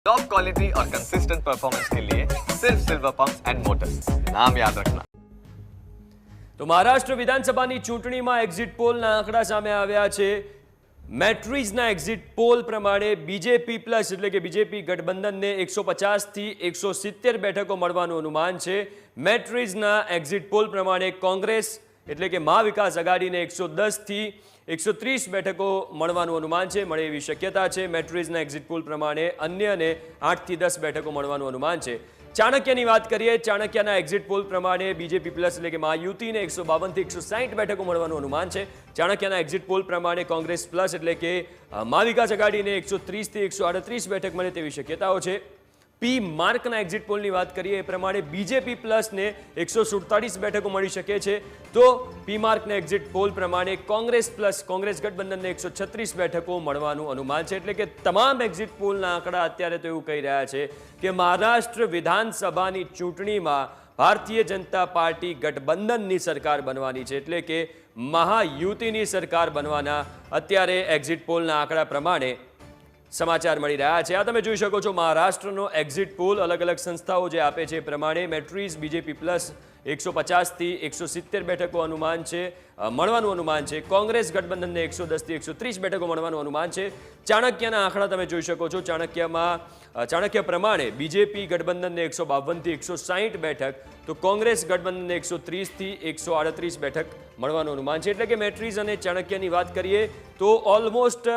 Top quality और consistent performance के लिए सिर्फ सिल्वर पंप्स एंड मोटर्स, नाम याद रखना। તો મહારાષ્ટ્ર વિધાનસભાની ચૂંટણીમાં એક્ઝિટ પોલના આંકડા સામે આવ્યા છે। મેટ્રિઝના એક્ઝિટ પોલ પ્રમાણે બીજેપી પ્લસ એટલે કે બીજેપી ગઠબંધનને 150 થી 170 બેઠકો મળવાનું અનુમાન છે। મેટ્રિઝના એક્ઝિટ પોલ પ્રમાણે કોંગ્રેસ એટલે કે મહાવિકાસ આઘાડીને 110 થી 130 બેઠકો મળવાનું અનુમાન છે, મળે એવી શક્યતા છે। મેટ્રિઝના એક્ઝિટ પોલ પ્રમાણે અન્યને 8 થી 10 બેઠકો મળવાનું અનુમાન છે। ચાણક્યની વાત કરીએ, ચાણક્યના એક્ઝિટ પોલ પ્રમાણે બીજેપી પ્લસ એટલે કે મહાયુતિને 152 થી 160 બેઠકો મળવાનું અનુમાન છે। ચાણક્યના એક્ઝિટ પોલ પ્રમાણે કોંગ્રેસ પ્લસ એટલે કે મહાવિકાસ આઘાડીને 130 થી 138 બેઠક મળે તેવી શક્યતાઓ છે। પી માર્કના એક્ઝિટ પોલની વાત કરીએ એ પ્રમાણે બીજેપી પ્લસને 147 બેઠકો મળી શકે છે, તો પી માર્કના એક્ઝિટ પોલ પ્રમાણે કોંગ્રેસ પ્લસ કોંગ્રેસ ગઠબંધનને 136 બેઠકો મળવાનું અનુમાન છે। એટલે કે તમામ એક્ઝિટ પોલના આંકડા અત્યારે તો એવું કહી રહ્યા છે કે મહારાષ્ટ્ર વિધાનસભાની ચૂંટણીમાં ભારતીય જનતા પાર્ટી ગઠબંધનની સરકાર બનવાની છે, એટલે કે મહાયુતિની સરકાર બનવાના અત્યારે એક્ઝિટ પોલના આંકડા પ્રમાણે સમાચાર મળી રહ્યા છે। આ તમે જોઈ શકો છો મહારાષ્ટ્રનો એક્ઝિટ પોલ અલગ અલગ સંસ્થાઓ જે આપે છે એ પ્રમાણે મેટ્રિઝ બીજેપી પ્લસ 150 થી 170 બેઠકો અનુમાન છે મળવાનું અનુમાન છે। કોંગ્રેસ ગઠબંધનને 110 થી 130 બેઠકો મળવાનું અનુમાન છે। ચાણક્યના આંકડા તમે જોઈ શકો છો, ચાણક્ય પ્રમાણે બીજેપી ગઠબંધનને 152 થી 160 બેઠક, તો કોંગ્રેસ ગઠબંધનને 130 થી 138 બેઠક મળવાનું અનુમાન છે। એટલે કે મેટ્રિઝ અને ચાણક્યની વાત કરીએ તો ઓલમોસ્ટ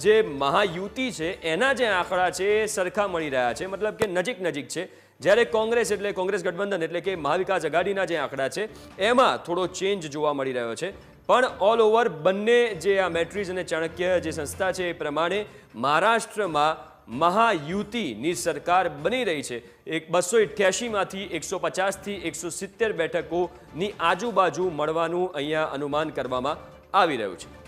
જે મહાયુતિ છે એના જે આંકડા છે એ સરખા મળી રહ્યા છે, મતલબ કે નજીક છે। જ્યારે કોંગ્રેસ એટલે કોંગ્રેસ ગઠબંધન એટલે કે મહાવિકાસ આઘાડીના જે આંકડા છે એમાં થોડો ચેન્જ જોવા મળી રહ્યો છે, પણ ઓલ ઓવર બંને જે આ મેટ્રિઝ અને ચાણક્ય જે સંસ્થા છે એ પ્રમાણે મહારાષ્ટ્રમાં મહાયુતિની સરકાર બની રહી છે। 288માંથી 150 થી 170 બેઠકોની આજુબાજુ મળવાનું અહીંયા અનુમાન કરવામાં આવી રહ્યું છે।